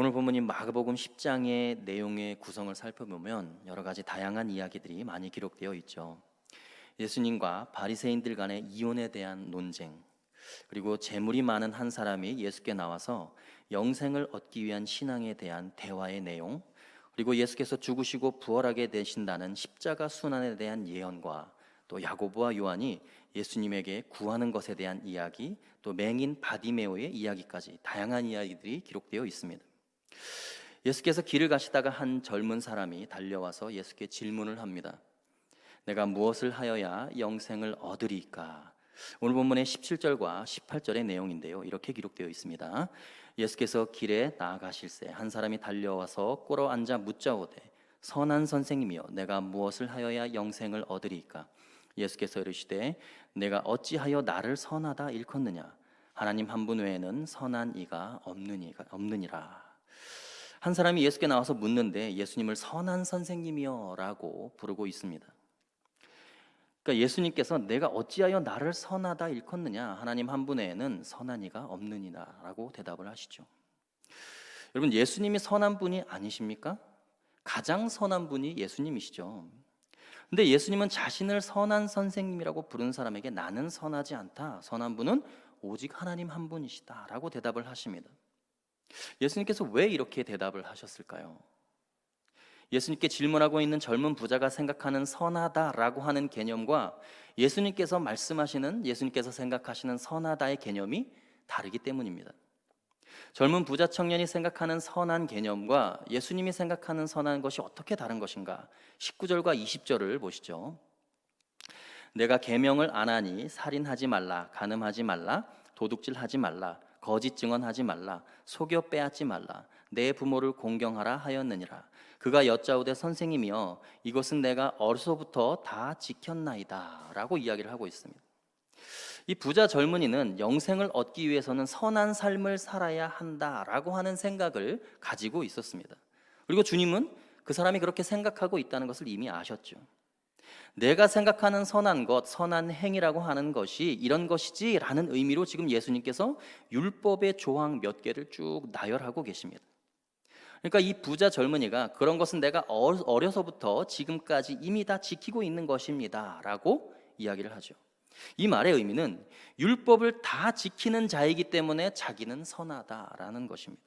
오늘 본문인 마가복음 10장의 내용의 구성을 살펴보면 여러 가지 다양한 이야기들이 많이 기록되어 있죠. 예수님과 바리새인들 간의 이혼에 대한 논쟁, 그리고 재물이 많은 한 사람이 예수께 나와서 영생을 얻기 위한 신앙에 대한 대화의 내용, 그리고 예수께서 죽으시고 부활하게 되신다는 십자가 순환에 대한 예언과 또 야고보와 요한이 예수님에게 구하는 것에 대한 이야기, 또 맹인 바디메오의 이야기까지 다양한 이야기들이 기록되어 있습니다. 예수께서 길을 가시다가 한 젊은 사람이 달려와서 예수께 질문을 합니다. 내가 무엇을 하여야 영생을 얻으리까? 오늘 본문의 17절과 18절의 내용인데요, 이렇게 기록되어 있습니다. 예수께서 길에 나아가실새 한 사람이 달려와서 꿇어 앉아 묻자오되 선한 선생님이여 내가 무엇을 하여야 영생을 얻으리까? 예수께서 이르시되 내가 어찌하여 나를 선하다 일컫느냐? 하나님 한 분 외에는 선한 이가 없느니라. 한 사람이 예수께 나와서 묻는데 예수님을 선한 선생님이여 라고 부르고 있습니다. 그러니까 예수님께서 내가 어찌하여 나를 선하다 일컫느냐? 하나님 한 분 외에는 선한 이가 없느니라 라고 대답을 하시죠. 여러분, 예수님이 선한 분이 아니십니까? 가장 선한 분이 예수님이시죠. 근데 예수님은 자신을 선한 선생님이라고 부른 사람에게 나는 선하지 않다, 선한 분은 오직 하나님 한 분이시다 라고 대답을 하십니다. 예수님께서 왜 이렇게 대답을 하셨을까요? 예수님께 질문하고 있는 젊은 부자가 생각하는 선하다라고 하는 개념과 예수님께서 말씀하시는, 예수님께서 생각하시는 선하다의 개념이 다르기 때문입니다. 젊은 부자 청년이 생각하는 선한 개념과 예수님이 생각하는 선한 것이 어떻게 다른 것인가? 19절과 20절을 보시죠. 내가 계명을 안 하니 살인하지 말라, 간음하지 말라, 도둑질하지 말라, 거짓 증언하지 말라, 속여 빼앗지 말라, 내 부모를 공경하라 하였느니라. 그가 여짜오되 선생님이여 이것은 내가 어려서부터 다 지켰나이다 라고 이야기를 하고 있습니다. 이 부자 젊은이는 영생을 얻기 위해서는 선한 삶을 살아야 한다라고 하는 생각을 가지고 있었습니다. 그리고 주님은 그 사람이 그렇게 생각하고 있다는 것을 이미 아셨죠. 내가 생각하는 선한 것, 선한 행위라고 하는 것이 이런 것이지 라는 의미로 지금 예수님께서 율법의 조항 몇 개를 쭉 나열하고 계십니다. 그러니까 이 부자 젊은이가 그런 것은 내가 어려서부터 지금까지 이미 다 지키고 있는 것입니다 라고 이야기를 하죠. 이 말의 의미는 율법을 다 지키는 자이기 때문에 자기는 선하다라는 것입니다.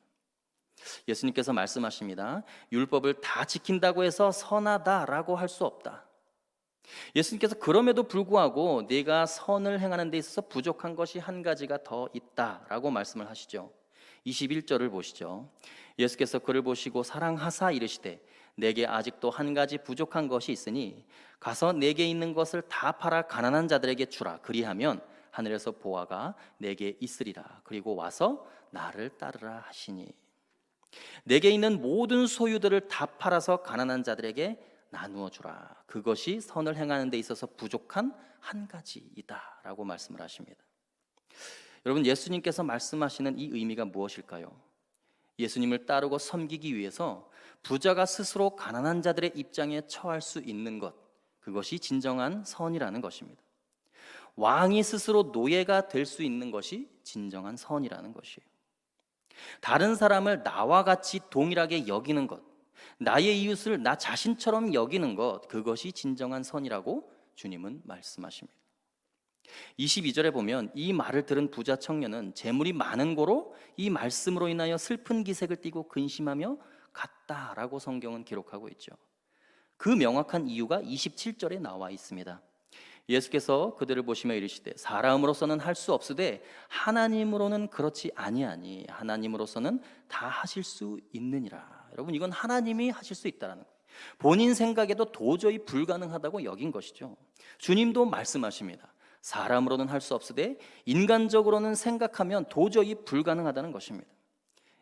예수님께서 말씀하십니다. 율법을 다 지킨다고 해서 선하다라고 할 수 없다. 예수님께서 그럼에도 불구하고 네가 선을 행하는 데 있어서 부족한 것이 한 가지가 더 있다라고 말씀을 하시죠. 21절을 보시죠. 예수께서 그를 보시고 사랑하사 이르시되 내게 아직도 한 가지 부족한 것이 있으니 가서 내게 있는 것을 다 팔아 가난한 자들에게 주라. 그리하면 하늘에서 보화가 내게 있으리라. 그리고 와서 나를 따르라 하시니, 내게 있는 모든 소유들을 다 팔아서 가난한 자들에게 나누어 주라. 그것이 선을 행하는 데 있어서 부족한 한 가지이다 라고 말씀을 하십니다. 여러분, 예수님께서 말씀하시는 이 의미가 무엇일까요? 예수님을 따르고 섬기기 위해서 부자가 스스로 가난한 자들의 입장에 처할 수 있는 것, 그것이 진정한 선이라는 것입니다. 왕이 스스로 노예가 될 수 있는 것이 진정한 선이라는 것이에요. 다른 사람을 나와 같이 동일하게 여기는 것, 나의 이웃을 나 자신처럼 여기는 것, 그것이 진정한 선이라고 주님은 말씀하십니다. 22절에 보면 이 말을 들은 부자 청년은 재물이 많은 고로 이 말씀으로 인하여 슬픈 기색을 띠고 근심하며 갔다라고 성경은 기록하고 있죠. 그 명확한 이유가 27절에 나와 있습니다. 예수께서 그들을 보시며 이르시되 사람으로서는 할 수 없으되 하나님으로는 그렇지 아니하니 하나님으로서는 다 하실 수 있느니라. 여러분, 이건 하나님이 하실 수 있다는 거예요. 본인 생각에도 도저히 불가능하다고 여긴 것이죠. 주님도 말씀하십니다. 사람으로는 할 수 없으되 인간적으로는 생각하면 도저히 불가능하다는 것입니다.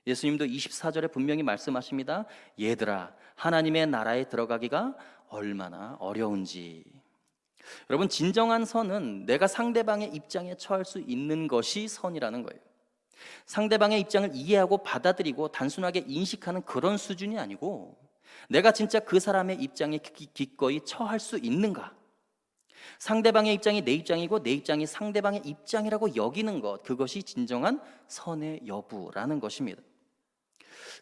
예수님도 24절에 분명히 말씀하십니다. 얘들아, 하나님의 나라에 들어가기가 얼마나 어려운지. 여러분, 진정한 선은 내가 상대방의 입장에 처할 수 있는 것이 선이라는 거예요. 상대방의 입장을 이해하고 받아들이고 단순하게 인식하는 그런 수준이 아니고, 내가 진짜 그 사람의 입장에 기꺼이 처할 수 있는가, 상대방의 입장이 내 입장이고 내 입장이 상대방의 입장이라고 여기는 것, 그것이 진정한 선의 여부라는 것입니다.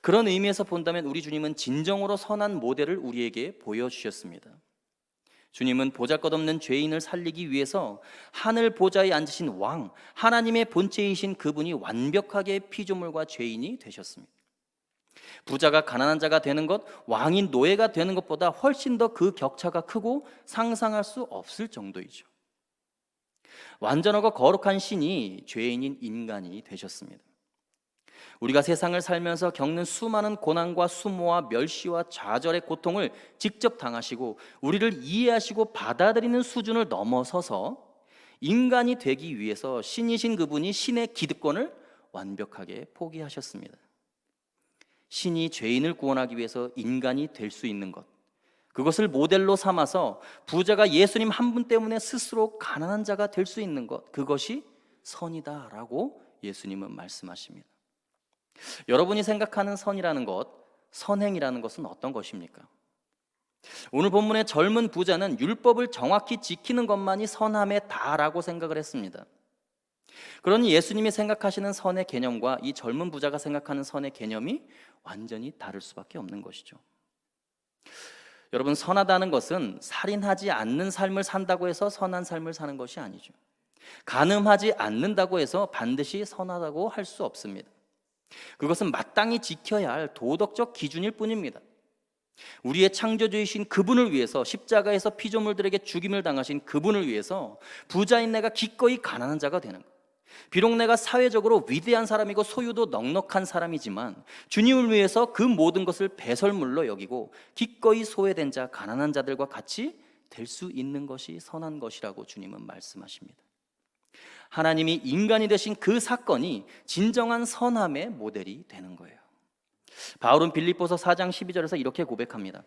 그런 의미에서 본다면 우리 주님은 진정으로 선한 모델을 우리에게 보여주셨습니다. 주님은 보잘것없는 죄인을 살리기 위해서 하늘 보좌에 앉으신 왕, 하나님의 본체이신 그분이 완벽하게 피조물과 죄인이 되셨습니다. 부자가 가난한 자가 되는 것, 왕인 노예가 되는 것보다 훨씬 더 그 격차가 크고 상상할 수 없을 정도이죠. 완전하고 거룩한 신이 죄인인 인간이 되셨습니다. 우리가 세상을 살면서 겪는 수많은 고난과 수모와 멸시와 좌절의 고통을 직접 당하시고 우리를 이해하시고 받아들이는 수준을 넘어서서 인간이 되기 위해서 신이신 그분이 신의 기득권을 완벽하게 포기하셨습니다. 신이 죄인을 구원하기 위해서 인간이 될 수 있는 것, 그것을 모델로 삼아서 부자가 예수님 한 분 때문에 스스로 가난한 자가 될 수 있는 것, 그것이 선이다라고 예수님은 말씀하십니다. 여러분이 생각하는 선이라는 것, 선행이라는 것은 어떤 것입니까? 오늘 본문의 젊은 부자는 율법을 정확히 지키는 것만이 선함에 다라고 생각을 했습니다. 그러니 예수님이 생각하시는 선의 개념과 이 젊은 부자가 생각하는 선의 개념이 완전히 다를 수밖에 없는 것이죠. 여러분, 선하다는 것은 살인하지 않는 삶을 산다고 해서 선한 삶을 사는 것이 아니죠. 간음하지 않는다고 해서 반드시 선하다고 할 수 없습니다. 그것은 마땅히 지켜야 할 도덕적 기준일 뿐입니다. 우리의 창조주이신 그분을 위해서 십자가에서 피조물들에게 죽임을 당하신 그분을 위해서 부자인 내가 기꺼이 가난한 자가 되는 것, 비록 내가 사회적으로 위대한 사람이고 소유도 넉넉한 사람이지만 주님을 위해서 그 모든 것을 배설물로 여기고 기꺼이 소외된 자, 가난한 자들과 같이 될 수 있는 것이 선한 것이라고 주님은 말씀하십니다. 하나님이 인간이 되신 그 사건이 진정한 선함의 모델이 되는 거예요. 바울은 빌립보서 4장 12절에서 이렇게 고백합니다.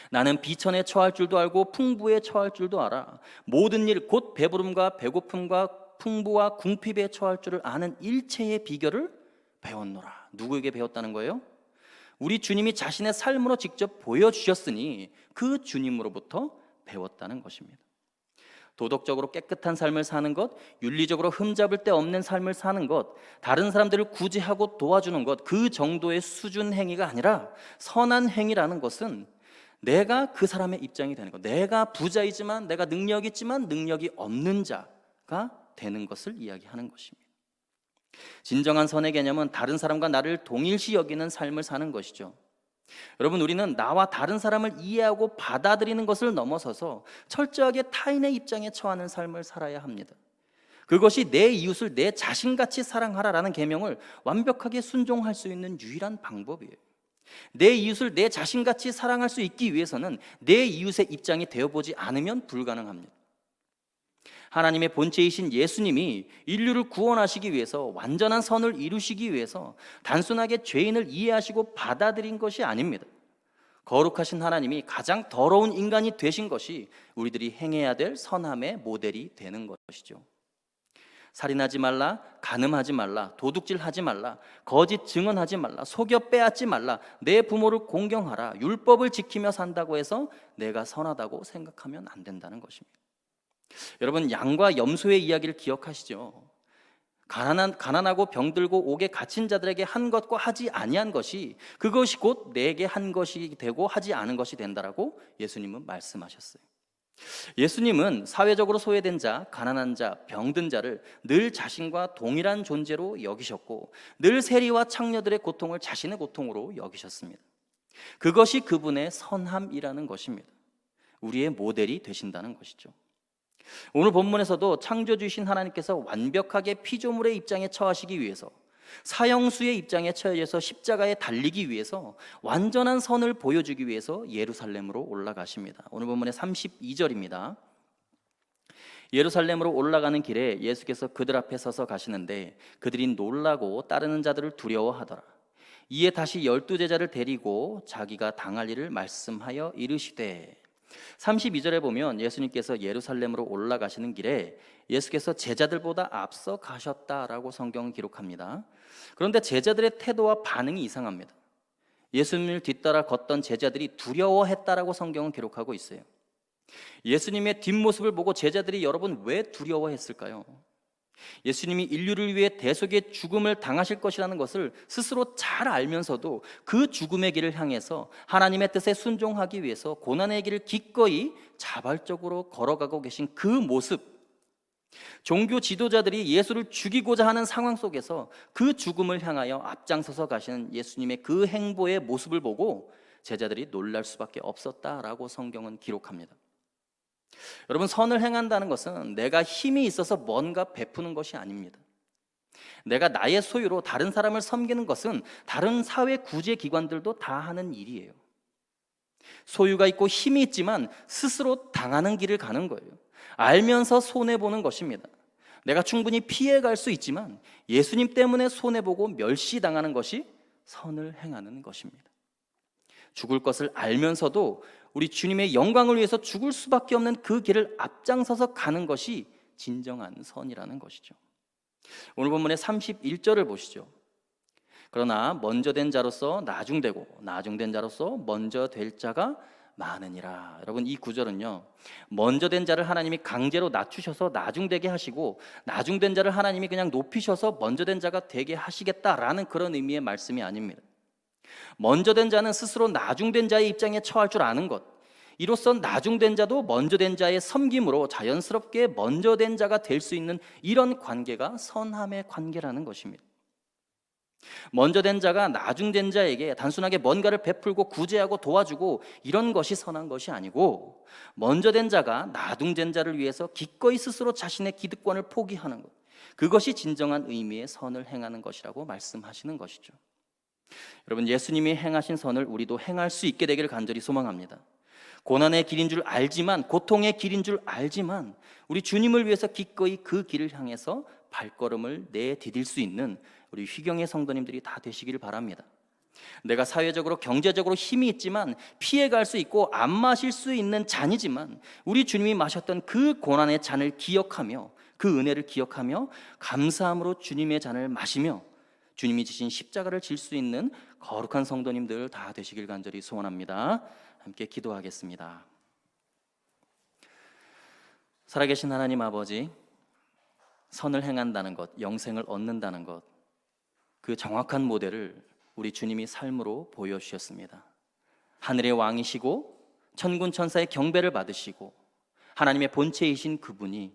나는 비천에 처할 줄도 알고 풍부에 처할 줄도 알아. 모든 일 곧 배부름과 배고픔과 풍부와 궁핍에 처할 줄을 아는 일체의 비결을 배웠노라. 누구에게 배웠다는 거예요? 우리 주님이 자신의 삶으로 직접 보여주셨으니 그 주님으로부터 배웠다는 것입니다. 도덕적으로 깨끗한 삶을 사는 것, 윤리적으로 흠잡을 데 없는 삶을 사는 것, 다른 사람들을 구제하고 도와주는 것, 그 정도의 수준 행위가 아니라 선한 행위라는 것은 내가 그 사람의 입장이 되는 것, 내가 부자이지만 내가 능력이 있지만 능력이 없는 자가 되는 것을 이야기하는 것입니다. 진정한 선의 개념은 다른 사람과 나를 동일시 여기는 삶을 사는 것이죠. 여러분, 우리는 나와 다른 사람을 이해하고 받아들이는 것을 넘어서서 철저하게 타인의 입장에 처하는 삶을 살아야 합니다. 그것이 내 이웃을 내 자신같이 사랑하라라는 계명을 완벽하게 순종할 수 있는 유일한 방법이에요. 내 이웃을 내 자신같이 사랑할 수 있기 위해서는 내 이웃의 입장이 되어보지 않으면 불가능합니다. 하나님의 본체이신 예수님이 인류를 구원하시기 위해서, 완전한 선을 이루시기 위해서 단순하게 죄인을 이해하시고 받아들인 것이 아닙니다. 거룩하신 하나님이 가장 더러운 인간이 되신 것이 우리들이 행해야 될 선함의 모델이 되는 것이죠. 살인하지 말라, 간음하지 말라, 도둑질하지 말라, 거짓 증언하지 말라, 속여 빼앗지 말라, 내 부모를 공경하라, 율법을 지키며 산다고 해서 내가 선하다고 생각하면 안 된다는 것입니다. 여러분, 양과 염소의 이야기를 기억하시죠? 가난하고 병들고 옥에 갇힌 자들에게 한 것과 하지 아니한 것이 그것이 곧 내게 한 것이 되고 하지 않은 것이 된다라고 예수님은 말씀하셨어요. 예수님은 사회적으로 소외된 자, 가난한 자, 병든 자를 늘 자신과 동일한 존재로 여기셨고 늘 세리와 창녀들의 고통을 자신의 고통으로 여기셨습니다. 그것이 그분의 선함이라는 것입니다. 우리의 모델이 되신다는 것이죠. 오늘 본문에서도 창조주이신 하나님께서 완벽하게 피조물의 입장에 처하시기 위해서, 사형수의 입장에 처해져서 십자가에 달리기 위해서, 완전한 선을 보여주기 위해서 예루살렘으로 올라가십니다. 오늘 본문의 32절입니다. 예루살렘으로 올라가는 길에 예수께서 그들 앞에 서서 가시는데 그들이 놀라고 따르는 자들을 두려워하더라. 이에 다시 12제자를 데리고 자기가 당할 일을 말씀하여 이르시되, 32절에 보면 예수님께서 예루살렘으로 올라가시는 길에 예수께서 제자들보다 앞서 가셨다라고 성경은 기록합니다. 그런데 제자들의 태도와 반응이 이상합니다. 예수님을 뒤따라 걷던 제자들이 두려워했다라고 성경은 기록하고 있어요. 예수님의 뒷모습을 보고 제자들이 여러분 왜 두려워했을까요? 예수님이 인류를 위해 대속의 죽음을 당하실 것이라는 것을 스스로 잘 알면서도 그 죽음의 길을 향해서 하나님의 뜻에 순종하기 위해서 고난의 길을 기꺼이 자발적으로 걸어가고 계신 그 모습, 종교 지도자들이 예수를 죽이고자 하는 상황 속에서 그 죽음을 향하여 앞장서서 가시는 예수님의 그 행보의 모습을 보고 제자들이 놀랄 수밖에 없었다라고 성경은 기록합니다. 여러분, 선을 행한다는 것은 내가 힘이 있어서 뭔가 베푸는 것이 아닙니다. 내가 나의 소유로 다른 사람을 섬기는 것은 다른 사회 구제 기관들도 다 하는 일이에요. 소유가 있고 힘이 있지만 스스로 당하는 길을 가는 거예요. 알면서 손해보는 것입니다. 내가 충분히 피해갈 수 있지만 예수님 때문에 손해보고 멸시당하는 것이 선을 행하는 것입니다. 죽을 것을 알면서도 우리 주님의 영광을 위해서 죽을 수밖에 없는 그 길을 앞장서서 가는 것이 진정한 선이라는 것이죠. 오늘 본문의 31절을 보시죠. 그러나 먼저 된 자로서 나중되고 나중된 자로서 먼저 될 자가 많으니라. 여러분, 이 구절은요, 먼저 된 자를 하나님이 강제로 낮추셔서 나중되게 하시고 나중된 자를 하나님이 그냥 높이셔서 먼저 된 자가 되게 하시겠다라는 그런 의미의 말씀이 아닙니다. 먼저 된 자는 스스로 나중된 자의 입장에 처할 줄 아는 것, 이로써 나중된 자도 먼저 된 자의 섬김으로 자연스럽게 먼저 된 자가 될 수 있는 이런 관계가 선함의 관계라는 것입니다. 먼저 된 자가 나중된 자에게 단순하게 뭔가를 베풀고 구제하고 도와주고 이런 것이 선한 것이 아니고, 먼저 된 자가 나중된 자를 위해서 기꺼이 스스로 자신의 기득권을 포기하는 것, 그것이 진정한 의미의 선을 행하는 것이라고 말씀하시는 것이죠. 여러분, 예수님이 행하신 선을 우리도 행할 수 있게 되기를 간절히 소망합니다. 고난의 길인 줄 알지만, 고통의 길인 줄 알지만 우리 주님을 위해서 기꺼이 그 길을 향해서 발걸음을 내디딜 수 있는 우리 휘경의 성도님들이 다 되시기를 바랍니다. 내가 사회적으로 경제적으로 힘이 있지만 피해갈 수 있고 안 마실 수 있는 잔이지만 우리 주님이 마셨던 그 고난의 잔을 기억하며 그 은혜를 기억하며 감사함으로 주님의 잔을 마시며 주님이 지신 십자가를 질 수 있는 거룩한 성도님들 다 되시길 간절히 소원합니다. 함께 기도하겠습니다. 살아계신 하나님 아버지, 선을 행한다는 것, 영생을 얻는다는 것, 그 정확한 모델을 우리 주님이 삶으로 보여주셨습니다. 하늘의 왕이시고 천군 천사의 경배를 받으시고 하나님의 본체이신 그분이,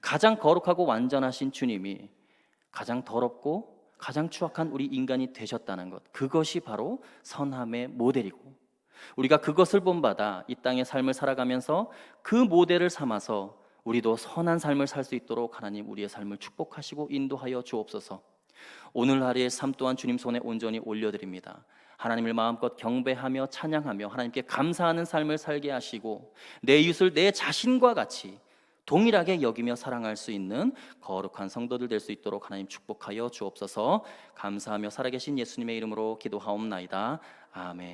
가장 거룩하고 완전하신 주님이 가장 더럽고 가장 추악한 우리 인간이 되셨다는 것, 그것이 바로 선함의 모델이고, 우리가 그것을 본받아 이 땅의 삶을 살아가면서 그 모델을 삼아서 우리도 선한 삶을 살 수 있도록 하나님 우리의 삶을 축복하시고 인도하여 주옵소서. 오늘 하루의 삶 또한 주님 손에 온전히 올려드립니다. 하나님을 마음껏 경배하며 찬양하며 하나님께 감사하는 삶을 살게 하시고 내 이웃을 내 자신과 같이 동일하게 여기며 사랑할 수 있는 거룩한 성도들 될 수 있도록 하나님 축복하여 주옵소서. 감사하며 살아계신 예수님의 이름으로 기도하옵나이다. 아멘.